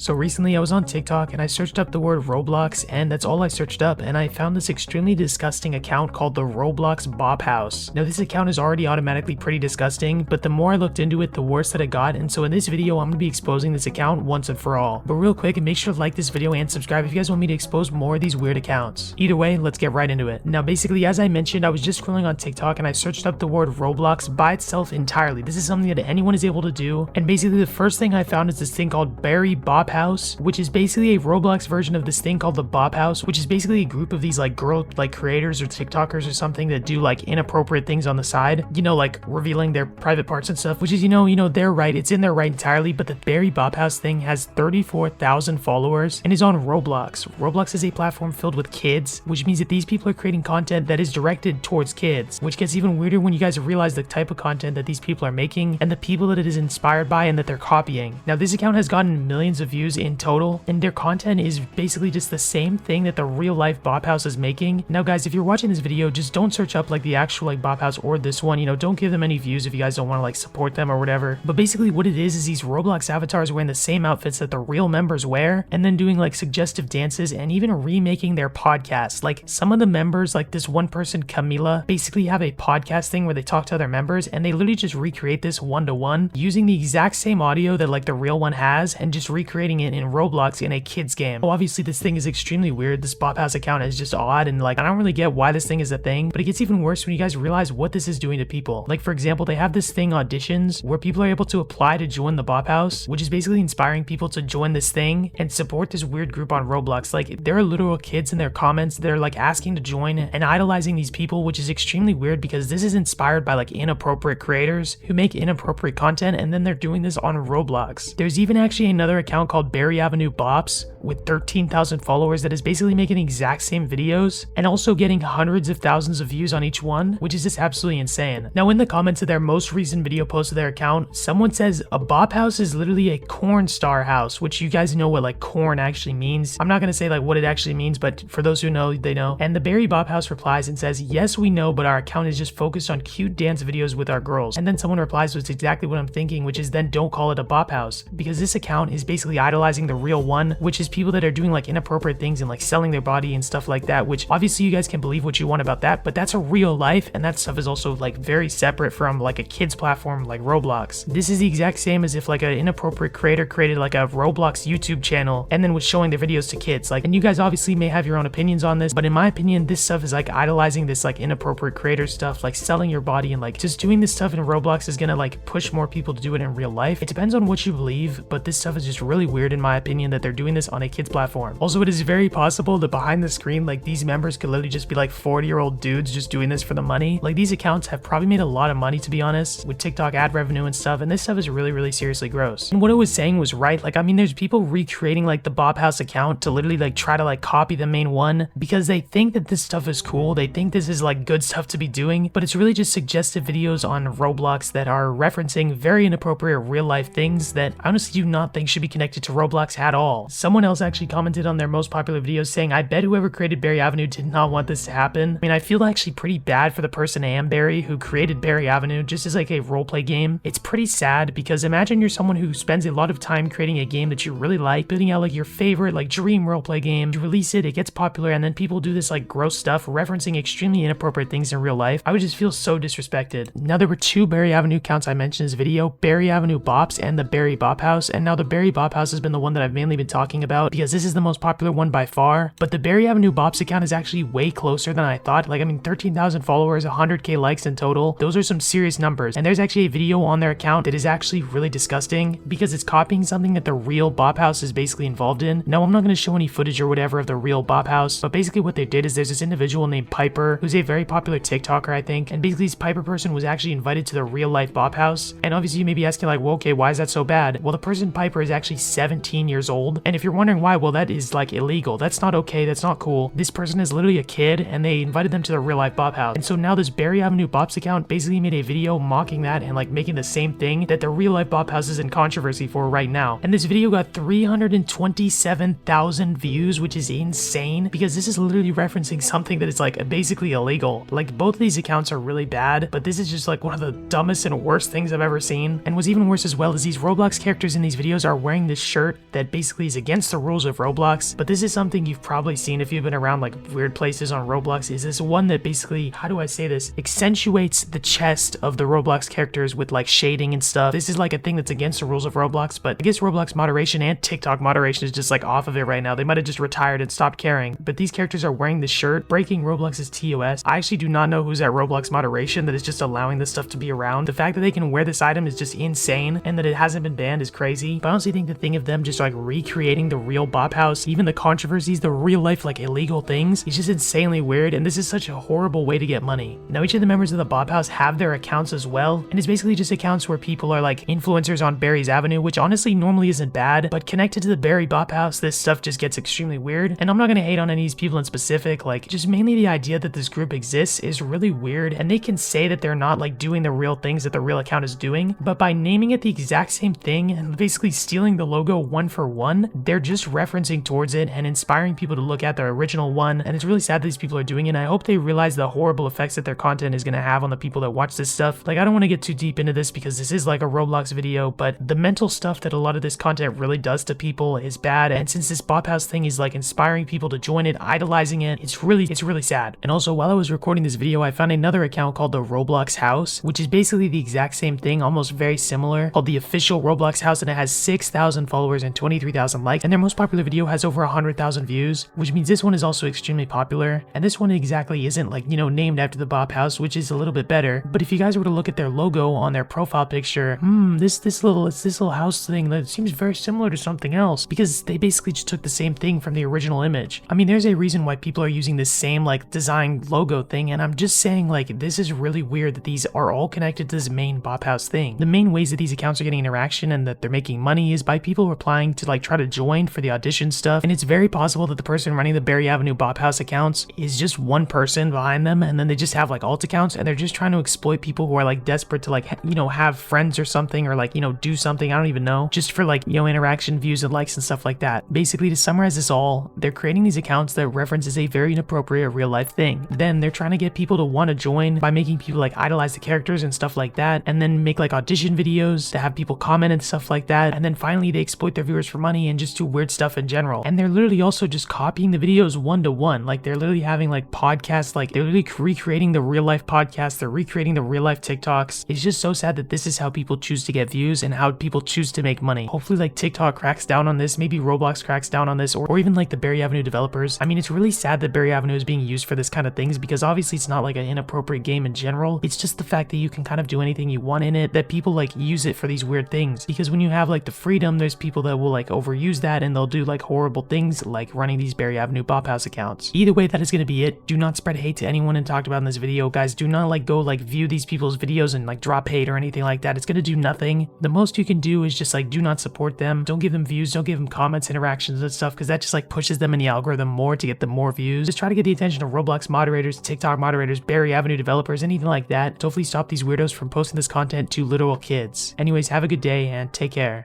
So recently I was on TikTok and I searched up the word Roblox, and that's all I searched up, and I found this extremely disgusting account called the Roblox Bop House. Now this account is already automatically pretty disgusting, but the more I looked into it, the worse that it got, and so in this video I'm going to be exposing this account once and for all. But real quick, and make sure to like this video and subscribe if you guys want me to expose more of these weird accounts. Either way, let's get right into it. Now basically, as I mentioned, I was just scrolling on TikTok and I searched up the word Roblox by itself entirely. This is something that anyone is able to do, and basically the first thing I found is this thing called Bop House, which is basically a Roblox version of this thing called the Bop House, which is basically a group of these like girl creators or TikTokers or something that do like inappropriate things on the side, you know, like revealing their private parts and stuff, which is, you know, they're right, it's in their right entirely, but the Bop House thing has 34,000 followers and is on Roblox. Roblox is a platform filled with kids, which means that these people are creating content that is directed towards kids, which gets even weirder when you guys realize the type of content that these people are making and the people that it is inspired by and that they're copying. Now this account has gotten millions of views in total, and their content is basically just the same thing that the real life Bop House is making. Now guys, if you're watching this video, just don't search up like the actual like Bop House or this one, you know, don't give them any views if you guys don't want to like support them or whatever. But basically what it is these Roblox avatars wearing the same outfits that the real members wear, and then doing like suggestive dances and even remaking their podcasts. Like some of the members, like this one person Camila, basically have a podcast thing where they talk to other members, and they literally just recreate this one-to-one using the exact same audio that like the real one has and just recreating it in Roblox in a kids game. Oh, obviously this thing is extremely weird. This Bop House account is just odd, and like I don't really get why this thing is a thing, but it gets even worse when you guys realize what this is doing to people. Like for example, they have this thing auditions where people are able to apply to join the Bop House, which is basically inspiring people to join this thing and support this weird group on Roblox. Like there are literal kids in their comments that are like asking to join and idolizing these people, which is extremely weird because this is inspired by like inappropriate creators who make inappropriate content, and then they're doing this on Roblox. There's even actually another account called Berry Avenue Bops with 13,000 followers that is basically making the exact same videos and also getting hundreds of thousands of views on each one, which is just absolutely insane. Now in the comments of their most recent video post of their account, someone says a Bop House is literally a corn star house, which you guys know what like corn actually means. I'm not going to say like what it actually means, but for those who know, they know. And the Berry Bop House replies and says, yes, we know, but our account is just focused on cute dance videos with our girls. And then someone replies with exactly what I'm thinking, which is then don't call it a Bop House, because this account is basically idolizing the real one, which is people that are doing like inappropriate things and like selling their body and stuff like that, which obviously you guys can believe what you want about that, but that's a real life, and that stuff is also like very separate from like a kids platform like Roblox. This is the exact same as if like an inappropriate creator created like a Roblox YouTube channel and then was showing their videos to kids. Like, and you guys obviously may have your own opinions on this, but in my opinion, this stuff is like idolizing this like inappropriate creator stuff, like selling your body, and like just doing this stuff in Roblox is gonna like push more people to do it in real life. It depends on what you believe, but this stuff is just really weird in my opinion that they're doing this on a kids platform. Also, it is very possible that behind the screen, like these members could literally just be like 40-year-old dudes just doing this for the money. Like these accounts have probably made a lot of money, to be honest, with TikTok ad revenue and stuff, and this stuff is really seriously gross. And what I was saying was right. Like I mean, there's people recreating like the Bop House account to literally like try to like copy the main one because they think that this stuff is cool. They think this is like good stuff to be doing, but it's really just suggestive videos on Roblox that are referencing very inappropriate real life things that I honestly do not think should be connected to Roblox at all. Someone else actually commented on their most popular videos saying, I bet whoever created Berry Avenue did not want this to happen. I mean, I feel actually pretty bad for the person Amberry who created Berry Avenue just as like a roleplay game. It's pretty sad because imagine you're someone who spends a lot of time creating a game that you really like, building out like your favorite like dream roleplay game, you release it, it gets popular, and then people do this like gross stuff referencing extremely inappropriate things in real life. I would just feel so disrespected. Now there were two Berry Avenue accounts I mentioned in this video, Berry Avenue Bops and the Berry Bop House, and now the Berry Bop House has been the one that I've mainly been talking about because this is the most popular one by far, but the Berry Avenue Bops account is actually way closer than I thought. Like I mean, 13,000 followers, 100k likes in total. Those are some serious numbers, and there's actually a video on their account that is actually really disgusting because it's copying something that the real Bop House is basically involved in. Now I'm not going to show any footage or whatever of the real Bop House, but basically what they did is there's this individual named Piper who's a very popular TikToker, I think, and basically this Piper person was actually invited to the real life Bop House. And obviously you may be asking like, well, okay, why is that so bad? Well, the person Piper is actually 17 years old, and if you're wondering why, well, that is like illegal. That's not okay. That's not cool. This person is literally a kid, and they invited them to the real life Bop House. And so now this Berry Avenue Bops account basically made a video mocking that and like making the same thing that the real life Bop House is in controversy for right now. And this video got 327,000 views, which is insane because this is literally referencing something that is like basically illegal. Like both of these accounts are really bad, but this is just like one of the dumbest and worst things I've ever seen. And what's even worse as well is these Roblox characters in these videos are wearing this shirt that basically is against the rules of Roblox, but this is something you've probably seen if you've been around like weird places on Roblox. Is this one that basically, how do I say this, accentuates the chest of the Roblox characters with like shading and stuff. This is like a thing that's against the rules of Roblox, but I guess Roblox moderation and TikTok moderation is just like off of it right now. They might have just retired and stopped caring, but these characters are wearing this shirt, breaking Roblox's TOS. I actually do not know who's at Roblox moderation that is just allowing this stuff to be around. The fact that they can wear this item is just insane, and that it hasn't been banned is crazy. But I honestly think the thing of them just like recreating the real Bop House, even the controversies, the real life like illegal things, is just insanely weird, and this is such a horrible way to get money. Now each of the members of the Bop House have their accounts as well, and it's basically just accounts where people are like influencers on Barry's Avenue, which honestly normally isn't bad, but connected to the Barry Bop House, this stuff just gets extremely weird. And I'm not gonna hate on any of these people in specific, like just mainly the idea that this group exists is really weird, and they can say that they're not like doing the real things that the real account is doing, but by naming it the exact same thing and basically stealing the logo one for one, they're just referencing towards it and inspiring people to look at the original one. And it's really sad that these people are doing it, and I hope they realize the horrible effects that their content is gonna have on the people that watch this stuff. Like, I don't want to get too deep into this because this is like a Roblox video, but the mental stuff that a lot of this content really does to people is bad, and since this Bop House thing is like inspiring people to join it, idolizing it, it's really sad. And also, while I was recording this video, I found another account called the Roblox House, which is basically the exact same thing, almost very similar, called the official Roblox House, and it has 6,000 followers and 23,000 likes, and their most popular video has over 100,000 views, which means this one is also extremely popular. And this one exactly isn't like, you know, named after the Bop House, which is a little bit better, but if you guys were to look at their logo on their profile picture, this little house thing that seems very similar to something else, because they basically just took the same thing from the original image. I mean, there's a reason why people are using this same like design logo thing, and I'm just saying like this is really weird that these are all connected to this main Bop House thing. The main ways that these accounts are getting interaction and that they're making money is by people replying to like try to join for the audition stuff, and it's very possible that the person running the Barry Avenue Bop House accounts is just one person behind them, and then they just have like alt accounts, and they're just trying to exploit people who are like desperate to like, you know, have friends or something, or like, you know, do something, I don't even know, just for like, you know, interaction, views, and likes and stuff like that. Basically, to summarize this all, they're creating these accounts that references a very inappropriate real life thing. Then they're trying to get people to want to join by making people like idolize the characters and stuff like that, and then make like audition videos to have people comment and stuff like that, and then finally they exploit their viewers for money and just do weird stuff in general. And they're literally also just copying the videos one to one, like they're literally having like podcasts, like they're literally recreating the real life podcasts, they're recreating the real life TikToks. It's just so sad that this is how people choose to get views and how people choose to make money. Hopefully like TikTok cracks down on this, maybe Roblox cracks down on this, or even like the Barry Avenue developers. I mean, it's really sad that Barry Avenue is being used for this kind of things, because obviously it's not like an inappropriate game in general. It's just the fact that you can kind of do anything you want in it, that people like use it for these weird things. Because when you have like the freedom, there's people that will like overuse that and they'll do like horrible things like running these Barry Avenue Bop House accounts. Either way, that is going to be it. Do not spread hate to anyone and talked about in this video, guys. Do not like go like view these people's videos and like drop hate or anything like that. It's going to do nothing. The most you can do is just like do not support them. Don't give them views, don't give them comments, interactions and stuff, because that just like pushes them in the algorithm more to get them more views. Just try to get the attention of Roblox moderators, TikTok moderators, Barry Avenue developers, anything like that. Hopefully stop these weirdos from posting this content to literal kids. Anyways, have a good day and take care.